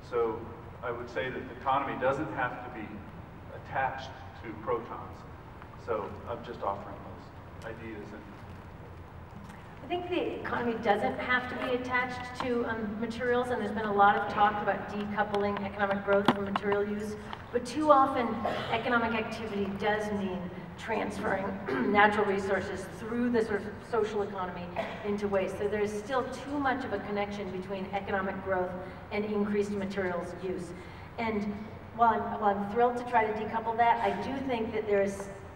So I would say that the economy doesn't have to be attached to protons. So I'm just offering those ideas. And I think the economy doesn't have to be attached to materials, and there's been a lot of talk about decoupling economic growth from material use, but too often economic activity does mean transferring natural resources through the sort of social economy into waste. So there's still too much of a connection between economic growth and increased materials use. And while I'm thrilled to try to decouple that, I do think that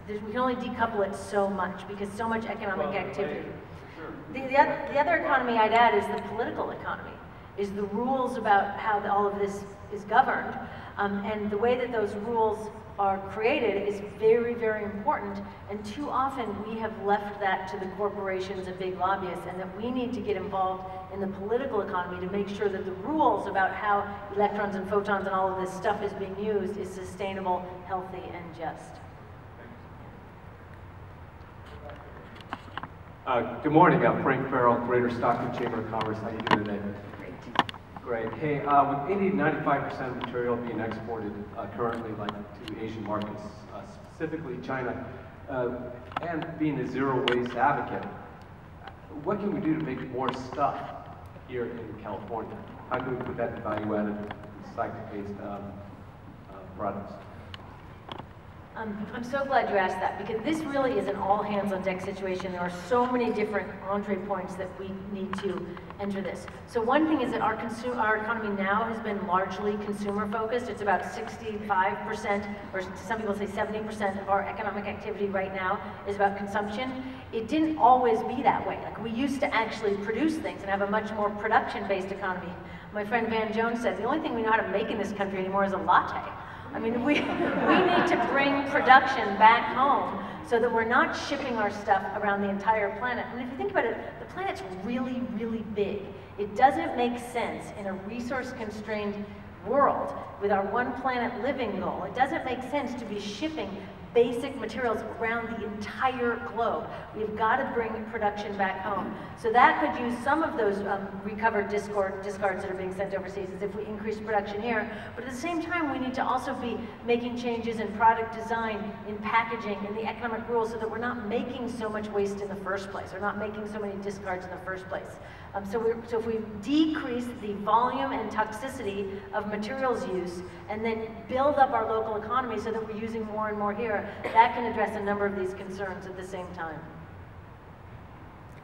we can only decouple it so much because so much economic activity. The other economy I'd add is the political economy, is the rules about how all of this is governed, and the way that those rules are created is very, very important, and too often we have left that to the corporations and big lobbyists, and that we need to get involved in the political economy to make sure that the rules about how electrons and photons and all of this stuff is being used is sustainable, healthy, and just. Good morning, I'm Frank Farrell, Greater Stockton Chamber of Commerce. How are you doing today? Great. Hey, with 80–95% of material being exported currently, like to Asian markets, specifically China, and being a zero waste advocate, what can we do to make more stuff here in California? How can we put that in value-added, recycle-based products? I'm so glad you asked that, because this really is an all-hands-on-deck situation. There are so many different entree points that we need to enter this. So one thing is that our economy now has been largely consumer-focused. It's about 65%, or some people say 70% of our economic activity right now is about consumption. It didn't always be that way. Like, we used to actually produce things and have a much more production-based economy. My friend Van Jones said, the only thing we know how to make in this country anymore is a latte. I mean, we need to bring production back home so that we're not shipping our stuff around the entire planet. I mean, if you think about it, the planet's really, really big. It doesn't make sense in a resource-constrained world with our one planet living goal. It doesn't make sense to be shipping basic materials around the entire globe. We've got to bring production back home. So that could use some of those recovered discards that are being sent overseas as if we increase production here. But at the same time, we need to also be making changes in product design, in packaging, in the economic rules so that we're not making so much waste in the first place, or not making so many discards in the first place. So if we decrease the volume and toxicity of materials use and then build up our local economy so that we're using more and more here, that can address a number of these concerns at the same time.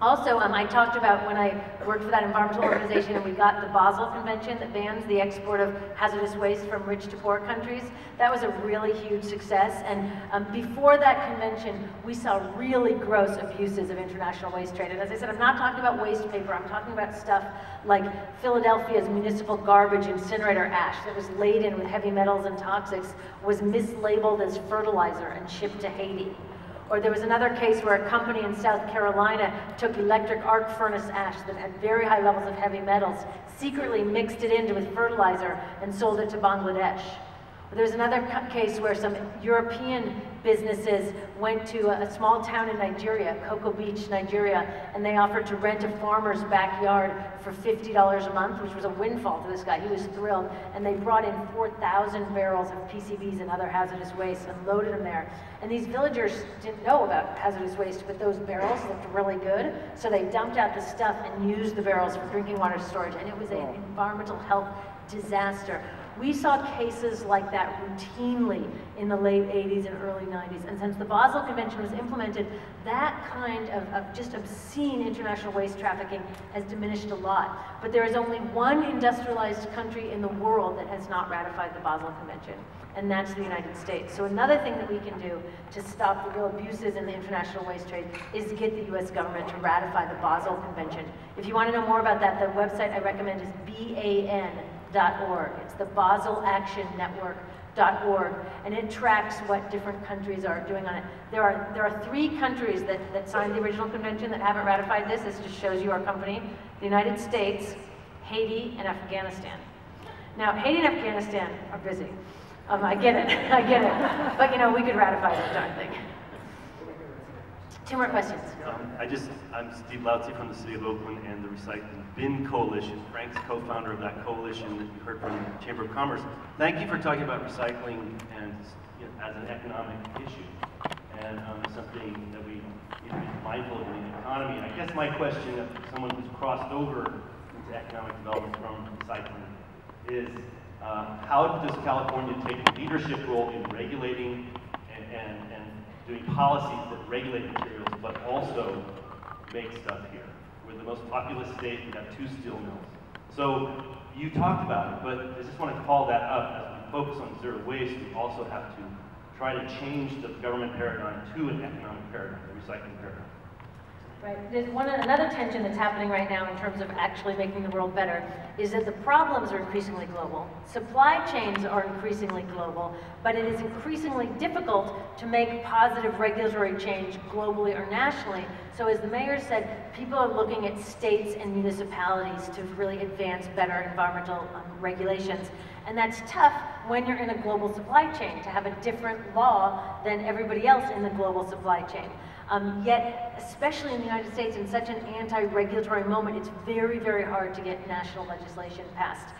Also, I talked about when I worked for that environmental organization and we got the Basel Convention that bans the export of hazardous waste from rich to poor countries. That was a really huge success, and before that convention, we saw really gross abuses of international waste trade. And as I said, I'm not talking about waste paper, I'm talking about stuff like Philadelphia's municipal garbage incinerator ash that was laden with heavy metals and toxics was mislabeled as fertilizer and shipped to Haiti. Or there was another case where a company in South Carolina took electric arc furnace ash that had very high levels of heavy metals, secretly mixed it into with fertilizer, and sold it to Bangladesh. There's another case where some European businesses went to a small town in Nigeria, Cocoa Beach, Nigeria, and they offered to rent a farmer's backyard for $50 a month, which was a windfall to this guy. He was thrilled, and they brought in 4,000 barrels of PCBs and other hazardous waste and loaded them there. And these villagers didn't know about hazardous waste, but those barrels looked really good, so they dumped out the stuff and used the barrels for drinking water storage, and it was an environmental health disaster. We saw cases like that routinely in the late 80s and early 90s. And since the Basel Convention was implemented, that kind of just obscene international waste trafficking has diminished a lot. But there is only one industrialized country in the world that has not ratified the Basel Convention, and that's the United States. So another thing that we can do to stop the real abuses in the international waste trade is get the US government to ratify the Basel Convention. If you want to know more about that, the website I recommend is BAN.org. It's the Basel Action Network.org, and it tracks what different countries are doing on it. There are 3 countries that signed the original convention that haven't ratified this. This just shows you our company: the United States, Haiti, and Afghanistan. Now, Haiti and Afghanistan are busy. I get it, I get it. But you know, we could ratify this darn thing. Two more questions. I'm Steve Lautzey from the City of Oakland and the Recycling Bin Coalition. Frank's co-founder of that coalition that you heard from the Chamber of Commerce. Thank you for talking about recycling and as an economic issue and something that we need to be mindful of in the economy. I guess my question of someone who's crossed over into economic development from recycling is how does California take a leadership role in regulating and doing policies that regulate materials, but also make stuff here? We're the most populous state, we have 2 steel mills. So you talked about it, but I just want to call that up. As we focus on zero waste, we also have to try to change the government paradigm to an economic paradigm, the recycling paradigm. Right. There's another tension that's happening right now in terms of actually making the world better is that the problems are increasingly global. Supply chains are increasingly global, but it is increasingly difficult to make positive regulatory change globally or nationally. So as the mayor said, people are looking at states and municipalities to really advance better environmental regulations. And that's tough when you're in a global supply chain, to have a different law than everybody else in the global supply chain. Yet, especially in the United States, in such an anti-regulatory moment, it's very, very hard to get national legislation passed.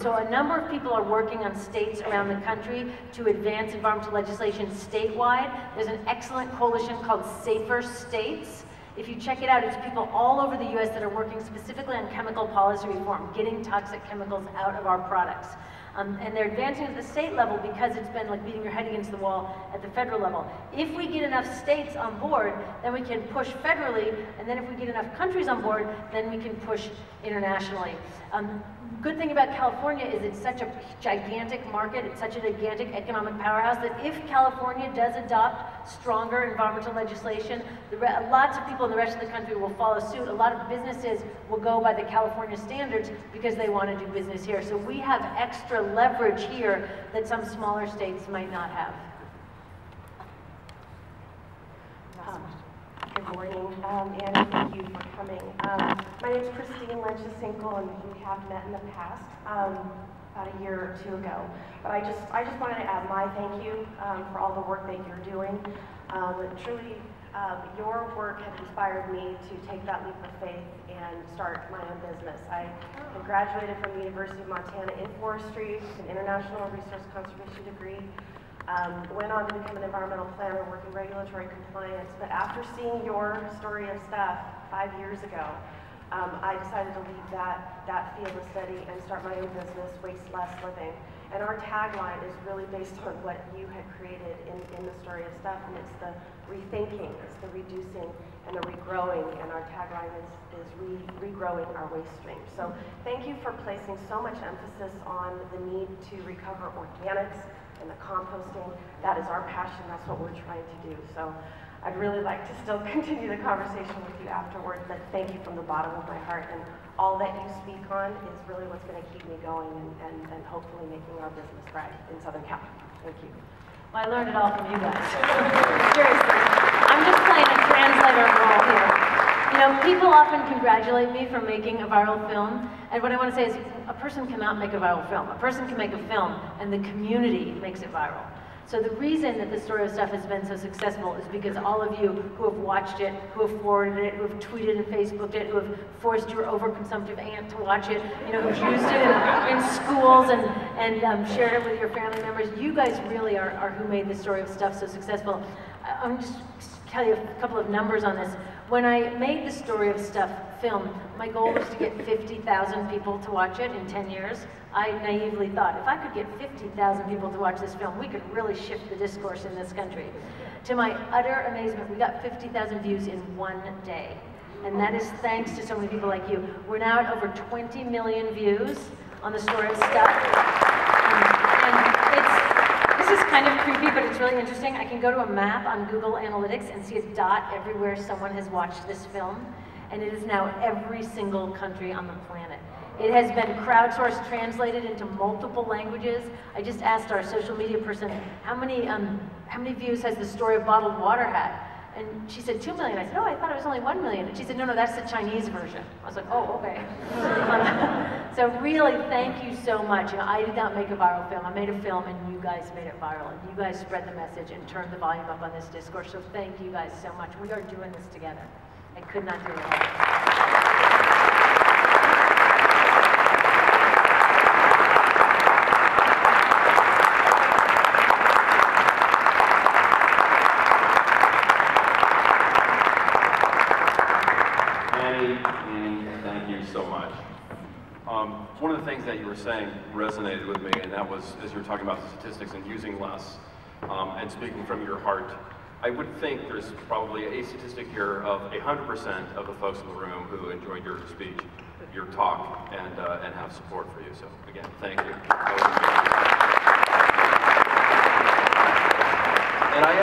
So a number of people are working on states around the country to advance environmental legislation statewide. There's an excellent coalition called Safer States. If you check it out, it's people all over the US that are working specifically on chemical policy reform, getting toxic chemicals out of our products. And they're advancing at the state level because it's been like beating your head against the wall at the federal level. If we get enough states on board, then we can push federally, and then if we get enough countries on board, then we can push internationally. Good thing about California is it's such a gigantic market, it's such a gigantic economic powerhouse that if California does adopt stronger environmental legislation, lots of people in the rest of the country will follow suit. A lot of businesses will go by the California standards because they want to do business here. So we have extra leverage here that some smaller states might not have. Good morning, and thank you for coming. My name is Christine Lynch-Sinkle, and we have met in the past, about a year or 2 ago. But I just wanted to add my thank you for all the work that you're doing. Truly, your work has inspired me to take that leap of faith and start my own business. I graduated from the University of Montana in forestry with an international resource conservation degree. Went on to become an environmental planner, working regulatory compliance, but after seeing your story of stuff 5 years ago, I decided to leave that field of study and start my own business, Waste Less Living. And our tagline is really based on what you had created in the story of stuff, and it's the rethinking, it's the reducing, and the regrowing, and our tagline is regrowing our waste stream. So thank you for placing so much emphasis on the need to recover organics and the composting. That is our passion, that's what we're trying to do. So I'd really like to still continue the conversation with you afterwards, but thank you from the bottom of my heart. And all that you speak on is really what's going to keep me going and hopefully making our business thrive in Southern Cal. Thank you. Well, I learned it all from you guys. Seriously. I'm just playing a translator role here. You know, people often congratulate me for making a viral film, and what I want to say is a person cannot make a viral film. A person can make a film, and the community makes it viral. So the reason that the story of stuff has been so successful is because all of you who have watched it, who have forwarded it, who have tweeted and Facebooked it, who have forced your overconsumptive aunt to watch it, you know, who've used it in schools and shared it with your family members. You guys really are who made the story of stuff so successful. I'm just tell you a couple of numbers on this. When I made the story of stuff film, my goal was to get 50,000 people to watch it in 10 years. I naively thought, if I could get 50,000 people to watch this film, we could really shift the discourse in this country. To my utter amazement, we got 50,000 views in 1 day. And that is thanks to so many people like you. We're now at over 20 million views on the story of stuff. This is kind of creepy, but it's really interesting. I can go to a map on Google Analytics and see a dot everywhere someone has watched this film, and it is now every single country on the planet. It has been crowdsourced, translated into multiple languages. I just asked our social media person, how many views has the story of bottled water had? And she said, 2 million. I said, oh, I thought it was only 1 million. And she said, no, no, that's the Chinese version. I was like, oh, okay. So really, thank you so much. You know, I did not make a viral film. I made a film, and you guys made it viral. And you guys spread the message and turned the volume up on this discourse. So thank you guys so much. We are doing this together. I could not do it alone. Thank you so much. One of the things that you were saying resonated with me, and that was as you were talking about the statistics and using less and speaking from your heart. I would think there's probably a statistic here of 100% of the folks in the room who enjoyed your speech, your talk, and have support for you. So again, thank you. And I